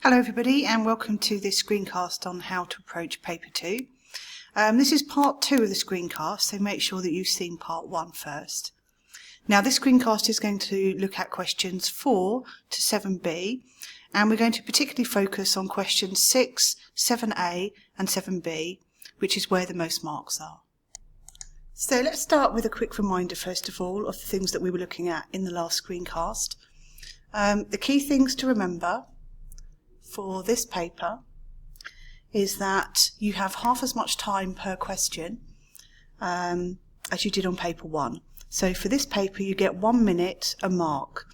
Hello everybody and welcome to this screencast on how to approach paper 2. This is part 2 of the screencast, so make sure that you've seen part 1 first. Now this screencast is going to look at questions 4 to 7b, and we're going to particularly focus on questions 6, 7a and 7b, which is where the most marks are. So let's start with a quick reminder first of all of the things that we were looking at in the last screencast. The key things to remember for this paper is that you have half as much time per question as you did on paper 1. So for this paper you get 1 minute a mark.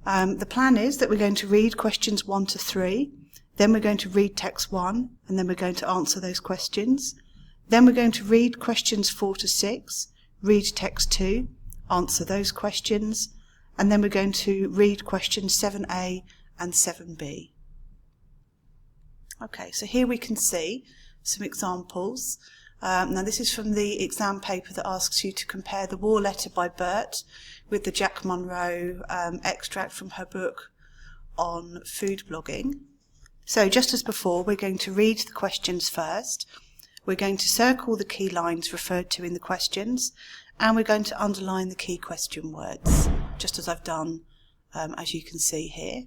The plan is that we're going to read questions 1 to 3, then we're going to read text 1 and then we're going to answer those questions. Then we're going to read questions 4 to 6, read text 2, answer those questions, and then we're going to read questions 7a and 7b. Okay, so here we can see some examples. Now this is from the exam paper that asks you to compare the war letter by Bert with the Jack Monroe extract from her book on food blogging. So just as before, we're going to read the questions first. We're going to circle the key lines referred to in the questions, and we're going to underline the key question words, just as I've done as you can see here.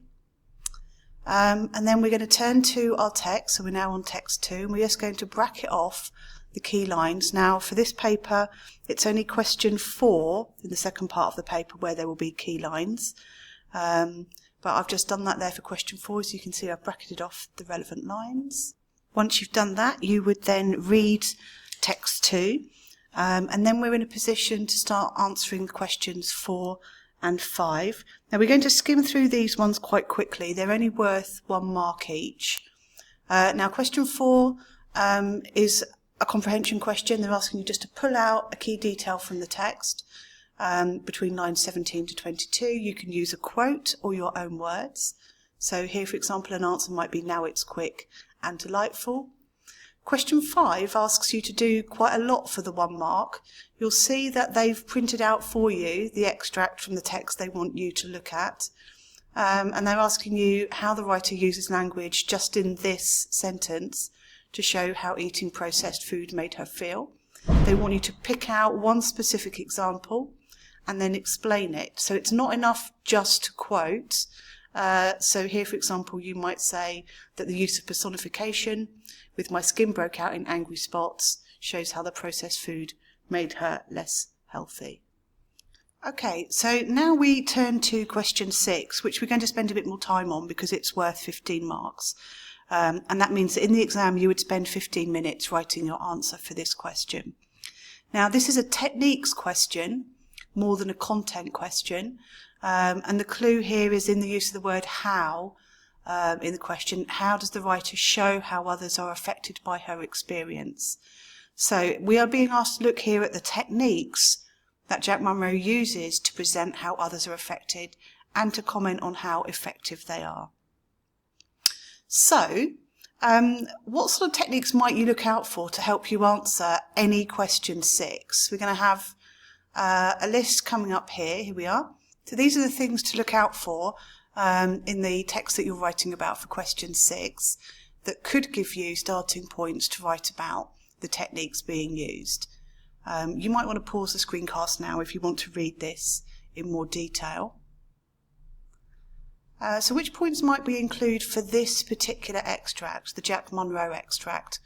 And then we're going to turn to our text, so we're now on text 2, and we're just going to bracket off the key lines. Now for this paper it's only question 4 in the second part of the paper where there will be key lines, but I've just done that there for question 4, so you can see I've bracketed off the relevant lines. Once you've done that, you would then read text 2, and then we're in a position to start answering questions 4 and 5. Now we're going to skim through these ones quite quickly. They're only worth 1 mark each. Now question 4 is a comprehension question. They're asking you just to pull out a key detail from the text between lines 17 to 22. You can use a quote or your own words. So here, for example, an answer might be, "Now it's quick and delightful." Question 5 asks you to do quite a lot for the 1 mark. You'll see that they've printed out for you the extract from the text they want you to look at. And they're asking you how the writer uses language just in this sentence to show how eating processed food made her feel. They want you to pick out 1 specific example and then explain it. So it's not enough just to quote. So here, for example, you might say that the use of personification, "With my skin broke out in angry spots," shows how the processed food made her less healthy. Okay, so now we turn to question 6, which we're going to spend a bit more time on because it's worth 15 marks. And that means that in the exam you would spend 15 minutes writing your answer for this question. Now this is a techniques question more than a content question. And the clue here is in the use of the word how in the question. How does the writer show how others are affected by her experience? So we are being asked to look here at the techniques that Jack Monroe uses to present how others are affected and to comment on how effective they are. So what sort of techniques might you look out for to help you answer any question 6? We're going to have a list coming up here. Here we are. So these are the things to look out for in the text that you're writing about for question 6 that could give you starting points to write about the techniques being used. You might want to pause the screencast now if you want to read this in more detail. So which points might we include for this particular extract, the Jack Monroe extract?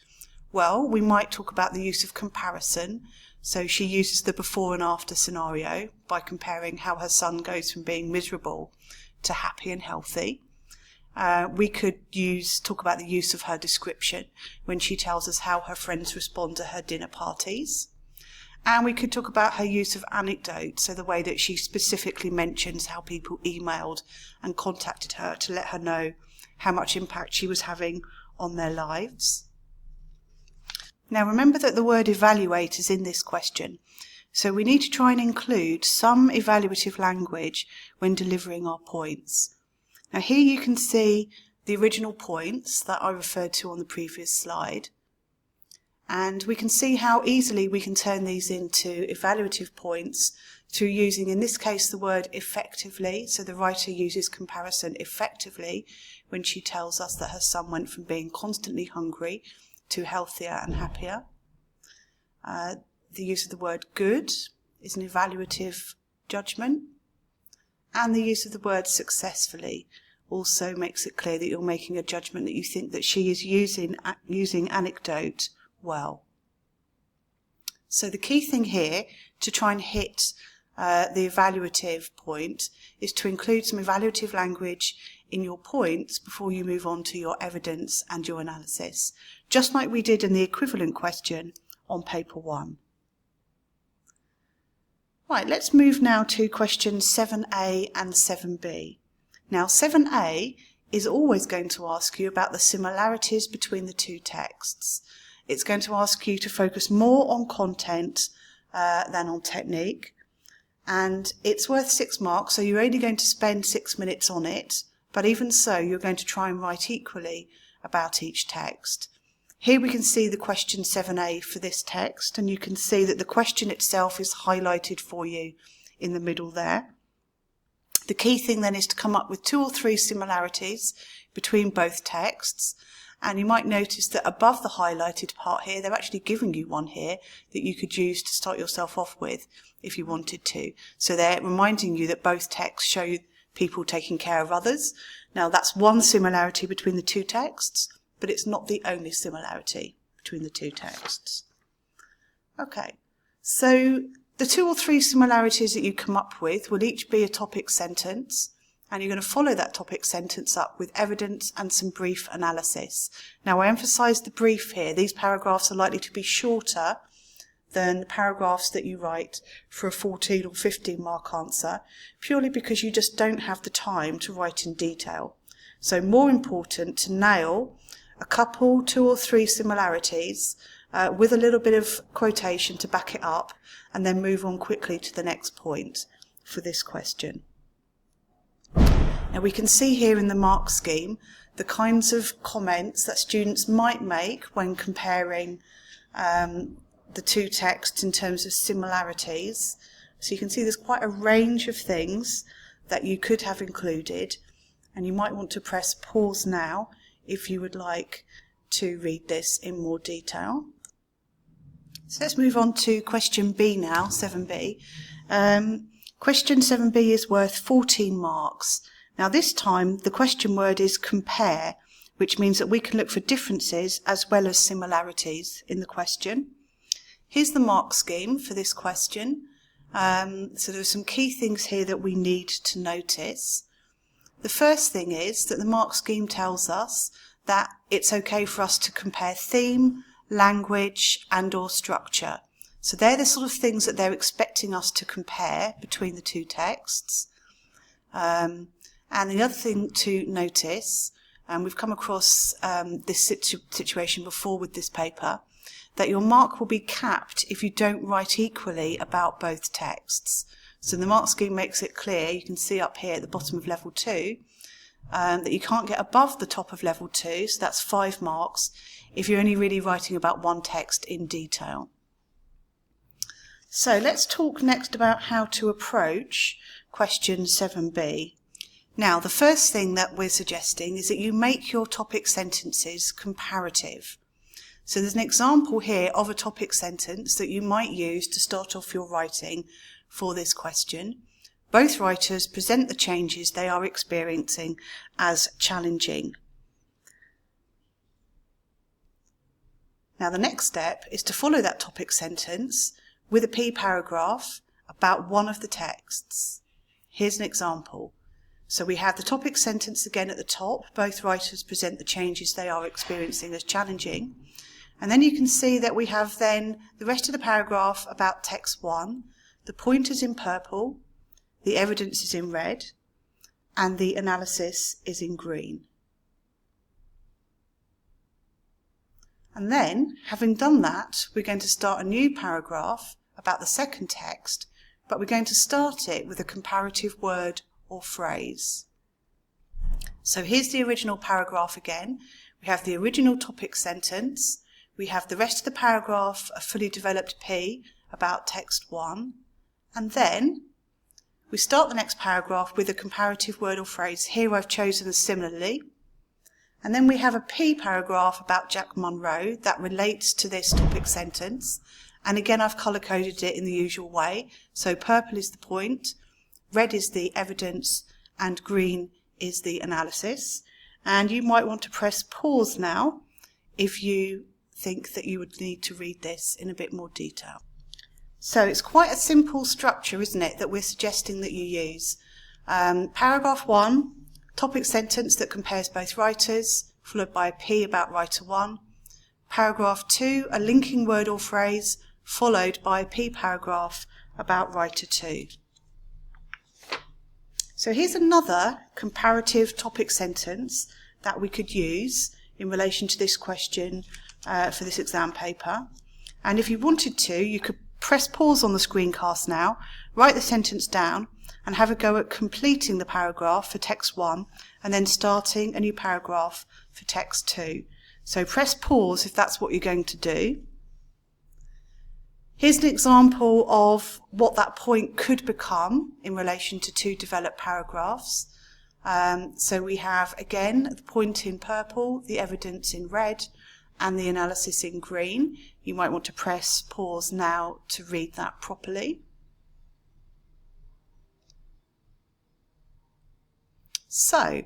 Well, we might talk about the use of comparison. So she uses the before and after scenario by comparing how her son goes from being miserable to happy and healthy. We could talk about the use of her description when she tells us how her friends respond to her dinner parties. And we could talk about her use of anecdote, so the way that she specifically mentions how people emailed and contacted her to let her know how much impact she was having on their lives. Now remember that the word evaluate is in this question, so we need to try and include some evaluative language when delivering our points. Now here you can see the original points that I referred to on the previous slide, and we can see how easily we can turn these into evaluative points through using, in this case, the word effectively. So the writer uses comparison effectively when she tells us that her son went from being constantly hungry to healthier and happier. The use of the word good is an evaluative judgment. And the use of the word successfully also makes it clear that you're making a judgment that you think that she is using anecdote well. So the key thing here to try and hit the evaluative point is to include some evaluative language in your points before you move on to your evidence and your analysis, just like we did in the equivalent question on paper 1. Right, let's move now to questions 7a and 7b. Now 7a is always going to ask you about the similarities between the two texts. It's going to ask you to focus more on content than on technique, and it's worth 6 marks, so you're only going to spend 6 minutes on it, but even so you're going to try and write equally about each text. Here we can see the question 7a for this text, and you can see that the question itself is highlighted for you in the middle there. The key thing then is to come up with 2 or 3 similarities between both texts, and you might notice that above the highlighted part here, they're actually giving you one here that you could use to start yourself off with if you wanted to. So they're reminding you that both texts show people taking care of others. Now that's one similarity between the two texts, but it's not the only similarity between the two texts. Okay, so the 2 or 3 similarities that you come up with will each be a topic sentence, and you're going to follow that topic sentence up with evidence and some brief analysis. Now I emphasise the brief here. These paragraphs are likely to be shorter than the paragraphs that you write for a 14 or 15 mark answer, purely because you just don't have the time to write in detail. So more important to nail a couple, 2 or 3 similarities with a little bit of quotation to back it up, and then move on quickly to the next point for this question. Now we can see here in the mark scheme the kinds of comments that students might make when comparing the two texts in terms of similarities. So you can see there's quite a range of things that you could have included, and you might want to press pause now if you would like to read this in more detail. So let's move on to question B now, 7b. Question 7b is worth 14 marks. Now this time the question word is compare, which means that we can look for differences as well as similarities in the question. Here's the mark scheme for this question. So there are some key things here that we need to notice. The first thing is that the mark scheme tells us that it's okay for us to compare theme, language and or structure. So they're the sort of things that they're expecting us to compare between the two texts. And the other thing to notice, and we've come across this situation before with this paper, that your mark will be capped if you don't write equally about both texts. So the mark scheme makes it clear, you can see up here at the bottom of level 2, that you can't get above the top of level 2, so that's 5 marks, if you're only really writing about one text in detail. So let's talk next about how to approach question 7b. Now the first thing that we're suggesting is that you make your topic sentences comparative. So there's an example here of a topic sentence that you might use to start off your writing for this question. Both writers present the changes they are experiencing as challenging. Now the next step is to follow that topic sentence with a P paragraph about one of the texts. Here's an example. So we have the topic sentence again at the top. Both writers present the changes they are experiencing as challenging. And then you can see that we have then the rest of the paragraph about text 1. The point is in purple, the evidence is in red, and the analysis is in green. And then, having done that, we're going to start a new paragraph about the second text, but we're going to start it with a comparative word or phrase. So here's the original paragraph again. We have the original topic sentence. We have the rest of the paragraph, a fully developed P about text 1. And then we start the next paragraph with a comparative word or phrase. Here I've chosen similarly. And then we have a P paragraph about Jack Monroe that relates to this topic sentence. And again, I've colour-coded it in the usual way. So purple is the point, red is the evidence, and green is the analysis. And you might want to press pause now if you think that you would need to read this in a bit more detail. So it's quite a simple structure, isn't it, that we're suggesting that you use. Paragraph 1, topic sentence that compares both writers, followed by a P about writer 1. Paragraph 2, a linking word or phrase, followed by a P paragraph about writer 2. So here's another comparative topic sentence that we could use in relation to this question for this exam paper. And if you wanted to, you could press pause on the screencast now, write the sentence down, and have a go at completing the paragraph for text 1, and then starting a new paragraph for text 2. So press pause if that's what you're going to do. Here's an example of what that point could become in relation to 2 developed paragraphs. So we have, again, the point in purple, the evidence in red, and the analysis in green. You might want to press pause now to read that properly. So,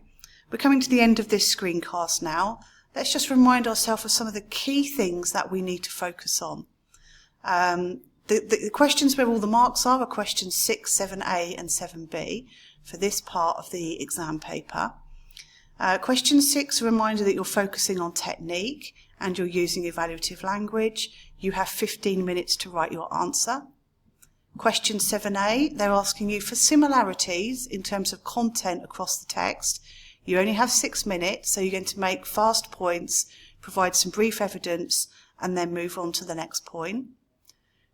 we're coming to the end of this screencast now. Let's just remind ourselves of some of the key things that we need to focus on. The questions where all the marks are questions 6, 7a and 7b for this part of the exam paper. Question 6, a reminder that you're focusing on technique and you're using evaluative language. You have 15 minutes to write your answer. Question 7a, they're asking you for similarities in terms of content across the text. You only have 6 minutes, so you're going to make fast points, provide some brief evidence, and then move on to the next point.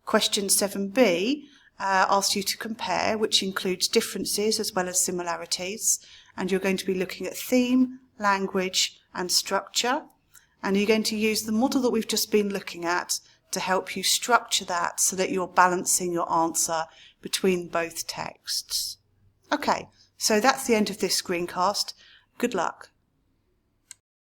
Question 7b asks you to compare, which includes differences as well as similarities, and you're going to be looking at theme, language, and structure. And you're going to use the model that we've just been looking at to help you structure that so that you're balancing your answer between both texts. Okay, so that's the end of this screencast. Good luck.